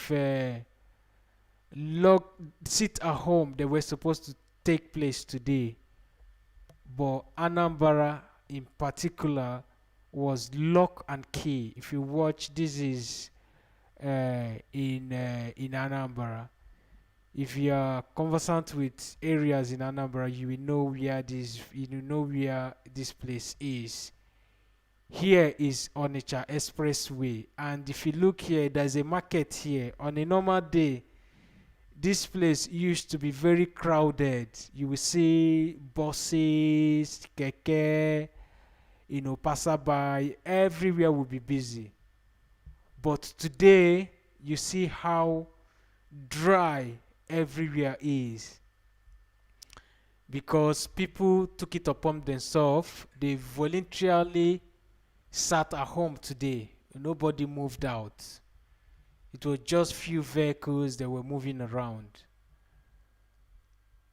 sit at home they were supposed to take place today, but Anambra in particular was lock and key. If you watch, this is in Anambra. If you are conversant with areas in Anambra, you will know where this place is. Here is Onitsha Expressway, and if you look here, there's a market here. On a normal day, this place used to be very crowded. You will see buses, keke, passerby, everywhere will be busy. But today, you see how dry everywhere is, because people took it upon themselves. They voluntarily sat at home today. Nobody moved out. It was just few vehicles that were moving around.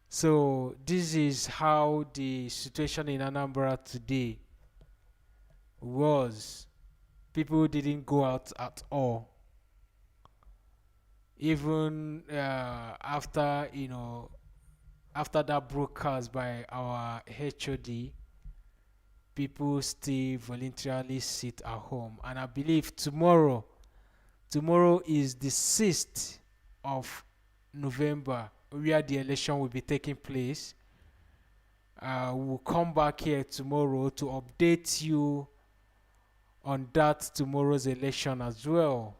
So this is how the situation in Anambra today was. People didn't go out at all. Even after that broadcast by our HOD, people still voluntarily sit at home. And I believe tomorrow is the 6th of November, where the election will be taking place. We'll come back here tomorrow to update you on that tomorrow's election as well.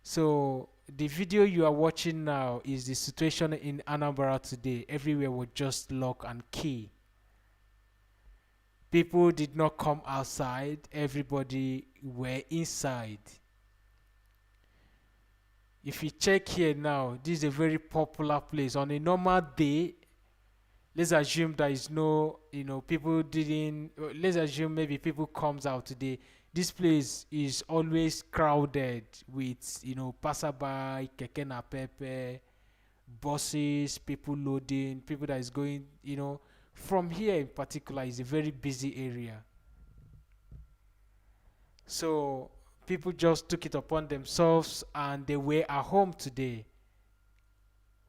So the video you are watching now is the situation in Anambra today. Everywhere was just lock and key. People did not come outside. Everybody were inside. If you check here now, this is a very popular place. On a normal day, let's assume there is no, people didn't, let's assume maybe people comes out today. This place is always crowded with, passerby, keke napepe, buses, people loading, people that is going, from here in particular is a very busy area. So people just took it upon themselves and they were at home today.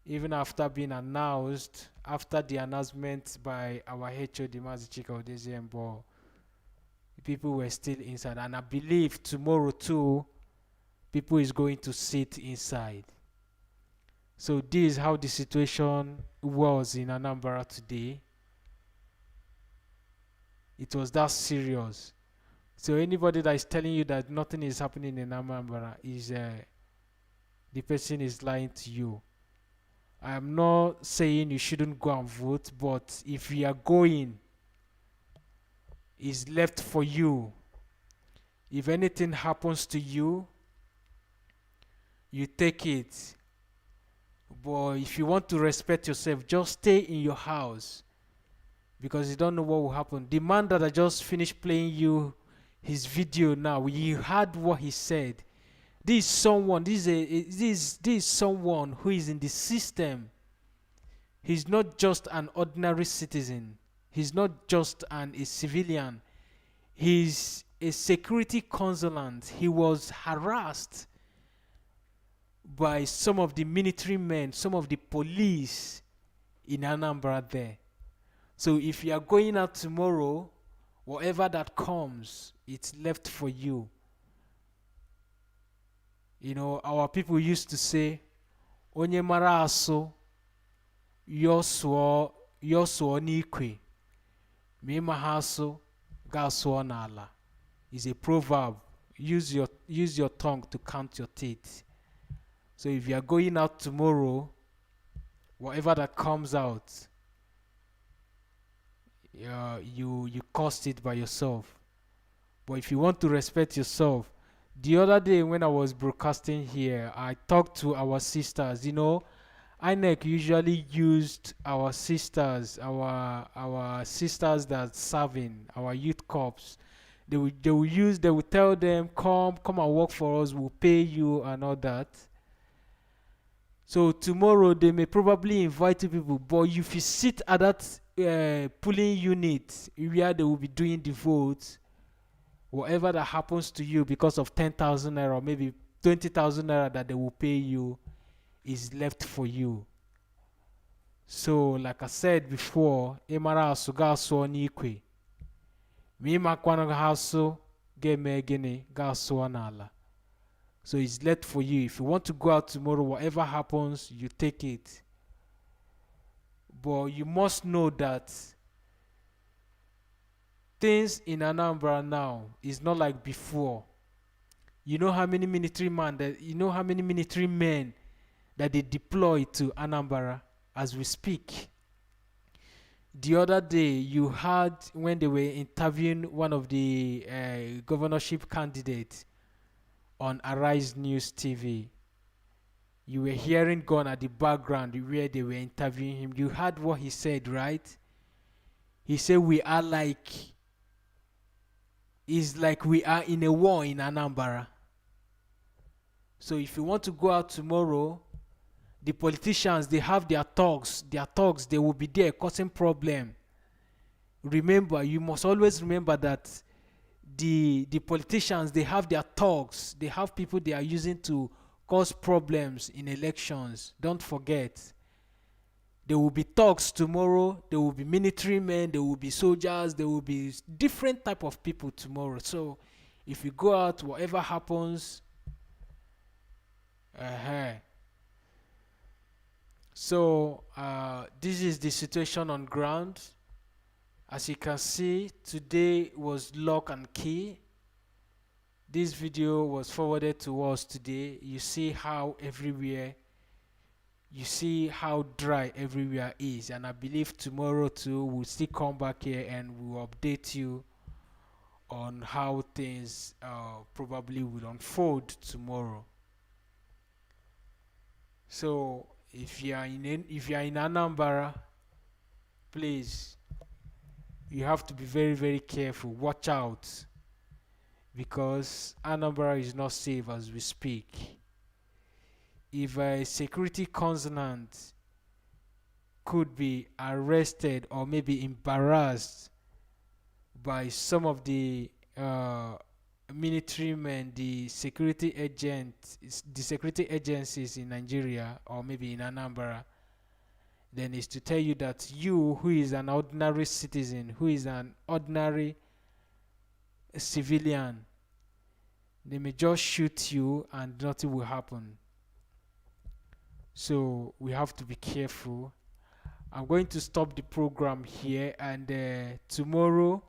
Even after being announced, after the announcement by our HOD Mazi Chika Edoziem, but people were still inside. And I believe tomorrow too, people is going to sit inside. So this is how the situation was in Anambra today. It was that serious. So anybody that is telling you that nothing is happening in Anambra is the person is lying to you. I am not saying you shouldn't go and vote, but if you are going, it's left for you. If anything happens to you, you take it. But if you want to respect yourself, just stay in your house because you don't know what will happen. The man that I just finished playing you his video now, you heard what he said. This is someone who is in the system. He's not just an ordinary citizen. He's not just a civilian. He's a security consultant. He was harassed by some of the military men, some of the police in Anambra there. So if you are going out tomorrow, whatever that comes, it's left for you. You know, our people used to say, Onye mara aso, yosuo n'ikwe, ma ịma ha aso, ga asuo n'ala. Is a proverb. Use your tongue to count your teeth. So if you are going out tomorrow, whatever that comes out, you caused it by yourself. But if you want to respect yourself, the other day when I was broadcasting here, I talked to our sisters. You know, INEC usually used our sisters, our sisters that serving our youth corps. They will tell them, come and work for us, we'll pay you and all that. So tomorrow they may probably invite people, but if you sit at that polling unit where they will be doing the votes, whatever that happens to you because of 10,000 naira or maybe 20,000 naira that they will pay you is left for you. So like I said before, Emara asuga asuo n'ikwe. Mi makwana haso game gene ga asuo n'ala. So it's left for you. If you want to go out tomorrow, whatever happens, you take it. But you must know that things in Anambra now is not like before. You know how many military men that they deploy to Anambra as we speak. The other day, you heard when they were interviewing one of the governorship candidates on Arise News TV. You were hearing Gon at the background where they were interviewing him. You heard what he said, right? He said it's like we are in a war in Anambra. So if you want to go out tomorrow, the politicians, they have their talks, they will be there causing problem. Remember, you must always remember that the politicians, they have their talks, they have people they are using to cause problems in elections. Don't forget. There will be talks tomorrow, there will be military men, there will be soldiers, there will be different type of people tomorrow. So if you go out, whatever happens, So this is the situation on ground. As you can see, today was lock and key. This video was forwarded to us today. You see how everywhere, you see how dry everywhere is. And I believe tomorrow too, we'll still come back here and we'll update you on how things probably will unfold tomorrow. So if you are in Anambra, please, you have to be very, very careful. Watch out, because Anambra is not safe as we speak. If a security consonant could be arrested or maybe embarrassed by some of the military men, the security agencies in Nigeria or maybe in Anambra, then is to tell you that you, who is an ordinary citizen, who is an ordinary civilian, they may just shoot you and nothing will happen. So we have to be careful. I'm going to stop the program here, and tomorrow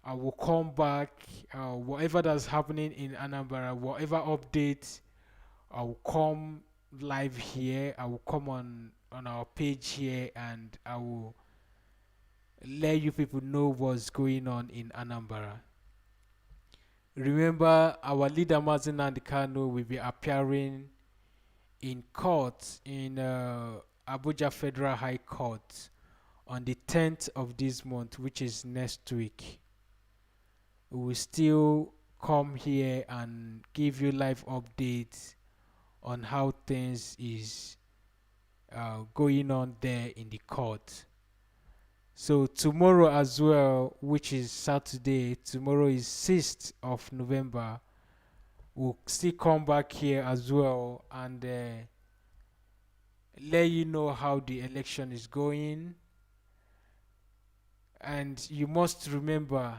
I will come back. Whatever that's happening in Anambra, whatever update, I will come live here. I will come on our page here, and I will let you people know what's going on in Anambra. Remember, our leader Mazi Kano will be appearing in court in Abuja Federal High Court on the 10th of this month, which is next week. We will still come here and give you live updates on how things is going on there in the court. So tomorrow as well, which is Saturday, tomorrow is 6th of November, we'll still come back here as well and let you know how the election is going. And you must remember,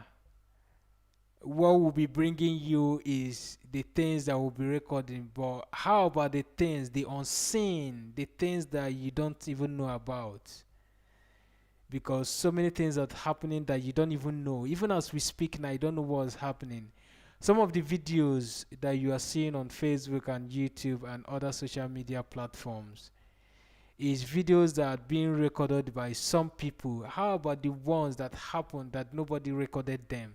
what we'll be bringing you is the things that we'll be recording, but how about the things, the unseen, the things that you don't even know about? Because so many things are happening that you don't even know. Even as we speak now, you don't know what's happening. Some of the videos that you are seeing on Facebook and YouTube and other social media platforms is videos that are being recorded by some people. How about the ones that happened that nobody recorded them?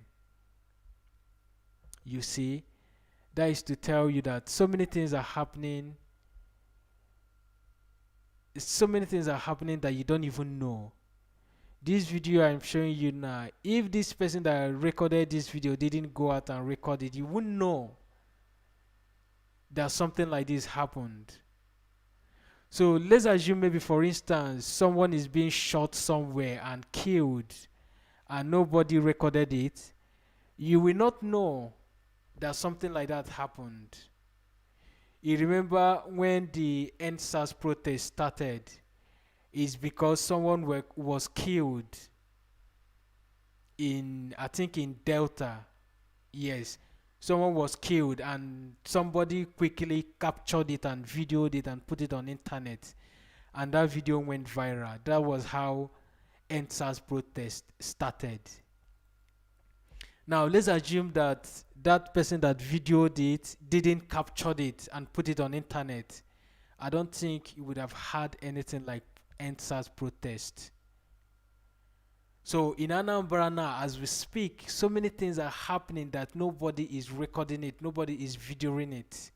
You see, that is to tell you that so many things are happening. So many things are happening that you don't even know. This video I'm showing you now, if this person that recorded this video didn't go out and record it, you wouldn't know that something like this happened. So let's assume maybe, for instance, someone is being shot somewhere and killed and nobody recorded it. You will not know that something like that happened. You remember when the EndSARS protest started, is because someone was killed in, I think in Delta. Yes, someone was killed and somebody quickly captured it and videoed it and put it on internet, and that video went viral. That was how EndSARS protest started. Now let's assume that that person that videoed it didn't capture it and put it on internet. I don't think you would have had anything like EndSARS protest. So in Anambra now, as we speak, so many things are happening that nobody is recording it, nobody is videoing it.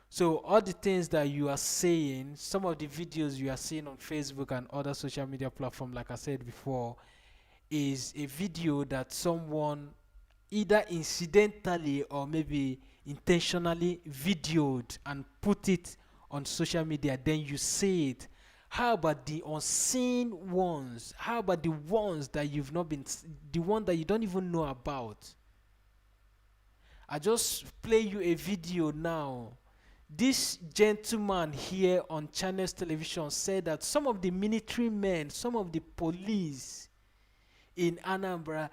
So all the things that you are saying, some of the videos you are seeing on Facebook and other social media platforms, like I said before, is a video that someone either incidentally or maybe intentionally videoed and put it on social media, then you see it. How about the unseen ones? How about the ones that you've not been, the one that you don't even know about? I just play you a video now. This gentleman here on Channels Television said that some of the military men, some of the police in Anambra,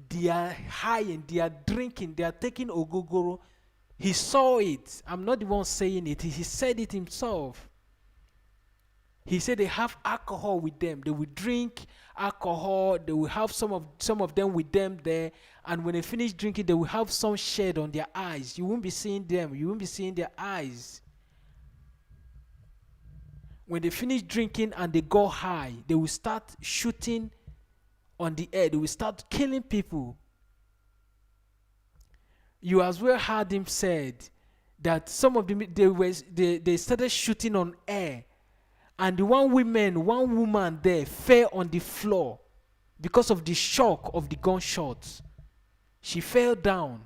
they are high, they are drinking, they are taking ogogoro. He saw it. I'm not the one saying it. He said it himself. He said they have alcohol with them. They will drink alcohol. They will have some of them with them there. And when they finish drinking, they will have some shade on their eyes. You won't be seeing them. You won't be seeing their eyes. When they finish drinking and they go high, they will start shooting on the air. They will start killing people. You as well heard him said that some of them, they started shooting on air. And the one woman there fell on the floor because of the shock of the gunshots. She fell down.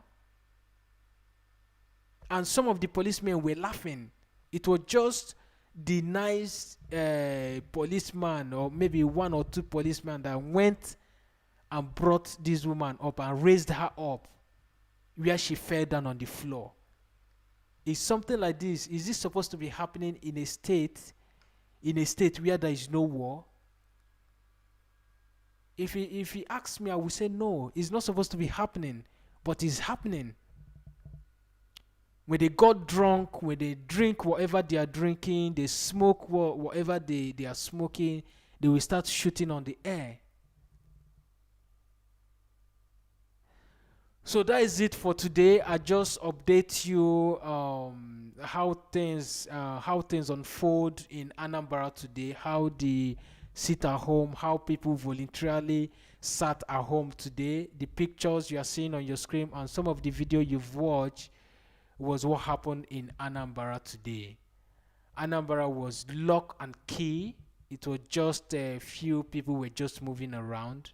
And some of the policemen were laughing. It was just the nice policeman, or maybe one or two policemen that went and brought this woman up and raised her up where she fell down on the floor. Is something like this, is this supposed to be happening in a state where there is no war? If he asks me, I will say no, it's not supposed to be happening, but it's happening. When they got drunk, when they drink whatever they are drinking, they smoke whatever they are smoking, they will start shooting on the air. So that is it for today. I just update you how things unfold in Anambra today, how the sit at home, how people voluntarily sat at home today. The pictures you are seeing on your screen and some of the video you've watched was what happened in Anambra today. Anambra was lock and key. It was just a few people were just moving around.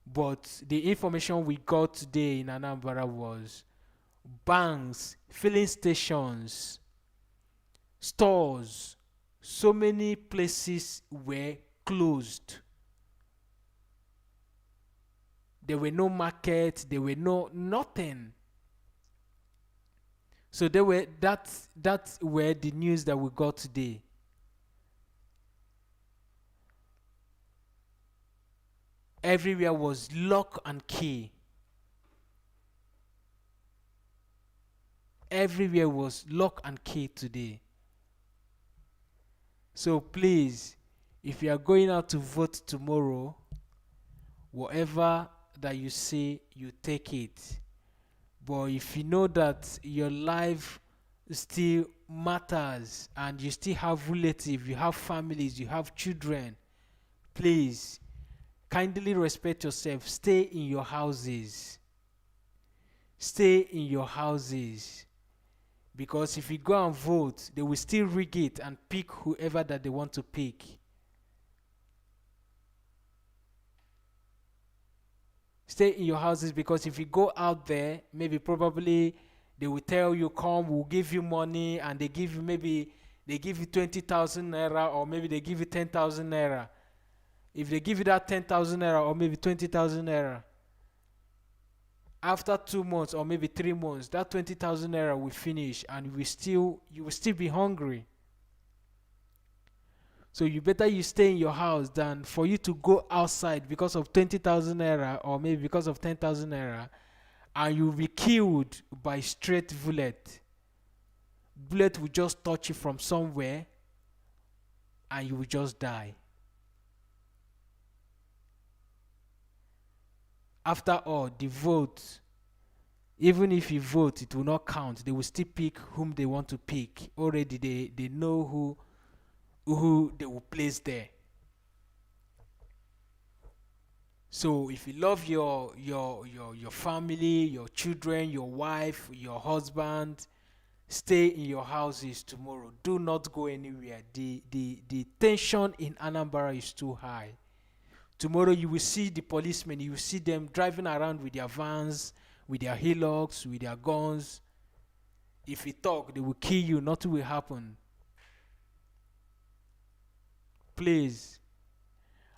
But the information we got today in Anambra was banks, filling stations, stores, so many places were closed. There were no markets, there were nothing. So that's where the news that we got today. Everywhere was lock and key. Everywhere was lock and key today. So please, if you are going out to vote tomorrow, whatever that you say, you take it. But if you know that your life still matters and you still have relatives, you have families, you have children, please kindly respect yourself. Stay in your houses. Stay in your houses. Because if you go and vote, they will still rig it and pick whoever that they want to pick. Stay in your houses, because if you go out there, maybe probably they will tell you, come, we'll give you money, and they give you 20,000 naira, or maybe they give you 10,000 naira. If they give you that 10,000 naira or maybe 20,000 naira, after 2 months or maybe 3 months, that 20,000 naira will finish and you will still be hungry. So you stay in your house than for you to go outside because of 20,000 naira or maybe because of 10,000 naira, and you'll be killed by straight bullet. Bullet will just touch you from somewhere and you will just die. After all, the vote, even if you vote, it will not count. They will still pick whom they want to pick. Already they know who they will place there. So if you love your family, your children, your wife, your husband, stay in your houses tomorrow. Do not go anywhere. The tension in Anambra is too high. Tomorrow you will see the policemen, you will see them driving around with their vans, with their hillocks, with their guns. If you talk, they will kill you, nothing will happen. Please,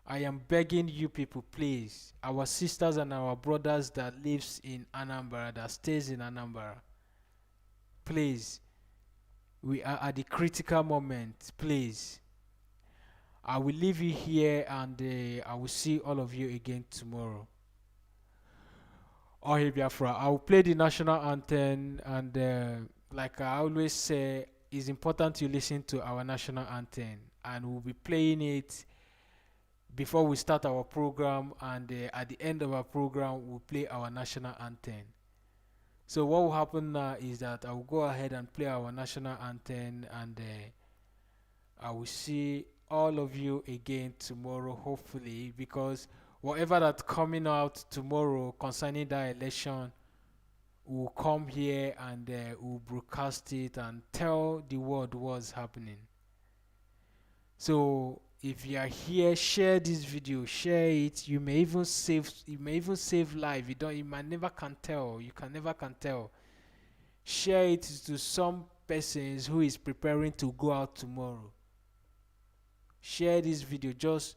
I am begging you people, please, our sisters and our brothers that lives in Anambra, that stays in Anambra, please, we are at the critical moment, please. I will leave you here and I will see all of you again tomorrow. Oh, hey Biafra, I will play the national anthem, and like I always say, it's important to listen to our national anthem, and we'll be playing it before we start our program, and at the end of our program we'll play our national anthem. So what will happen now is that I will go ahead and play our national anthem, and I will see all of you again tomorrow, hopefully, because whatever that's coming out tomorrow concerning that election, we'll come here and we'll broadcast it and tell the world what's happening. So if you are here, share this video, share it. You may even save life. You might never can tell. You can never can tell. Share it to some persons who is preparing to go out tomorrow, share this video. Just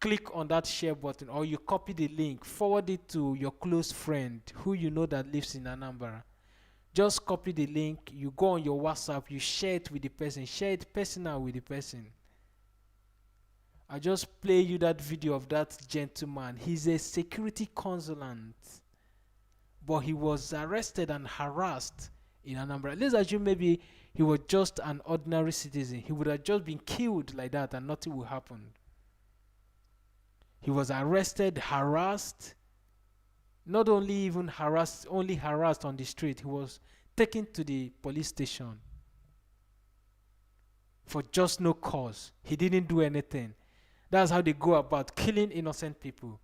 click on that share button, or you copy the link, forward it to your close friend who you know that lives in Anambra. Just copy the link, you go on your WhatsApp, you share it with the person, share it personal with the person. I just play you that video of that gentleman. He's a security consultant, but he was arrested and harassed in Anambra. Let's assume maybe he was just an ordinary citizen. He would have just been killed like that and nothing would happen. He was arrested, harassed, not only even harassed, only harassed on the street. He was taken to the police station for just no cause. He didn't do anything. That's how they go about killing innocent people.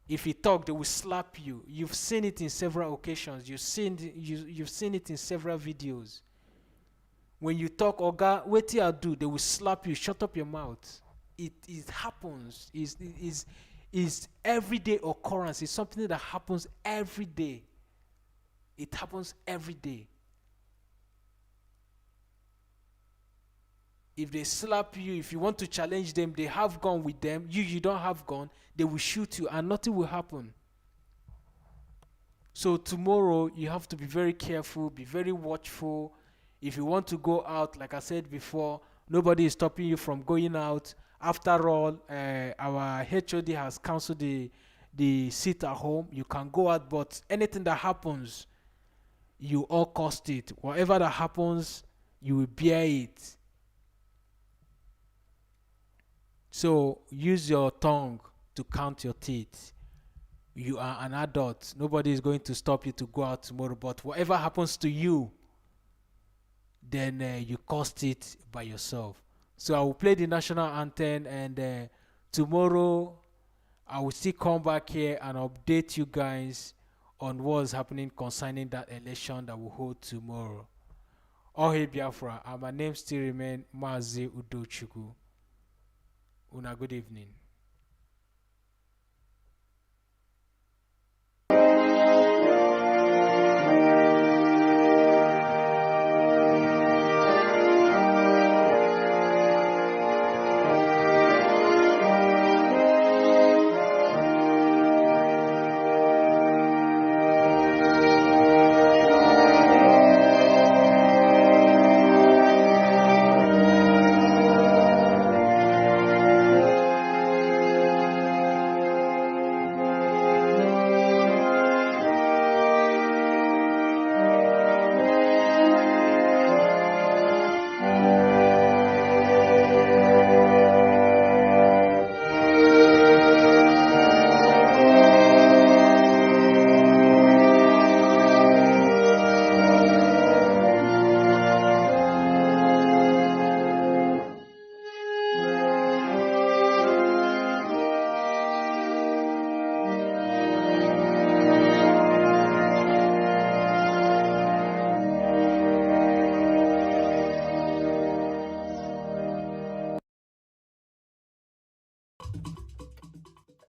If you talk, they will slap you. You've seen it in several occasions. You've seen it in several videos. When you talk, Oga, what do you do? They will slap you. Shut up your mouth. It happens. It's everyday occurrence. It's something that happens every day. It happens every day. If they slap you, if you want to challenge them, they have gun with them, you don't have gun, they will shoot you and nothing will happen. So tomorrow, you have to be very careful, be very watchful. If you want to go out, like I said before, nobody is stopping you from going out. After all, our HOD has canceled the sit at home. You can go out, but anything that happens, you all cost it. Whatever that happens, you will bear it. So use your tongue to count your teeth. You are an adult. Nobody is going to stop you to go out tomorrow. But whatever happens to you, then you cost it by yourself. So I will play the national anthem, and tomorrow I will still come back here and update you guys on what's happening concerning that election that will hold tomorrow. Oh hey Biafra, and my name still remains Mazi Chika. Una good evening.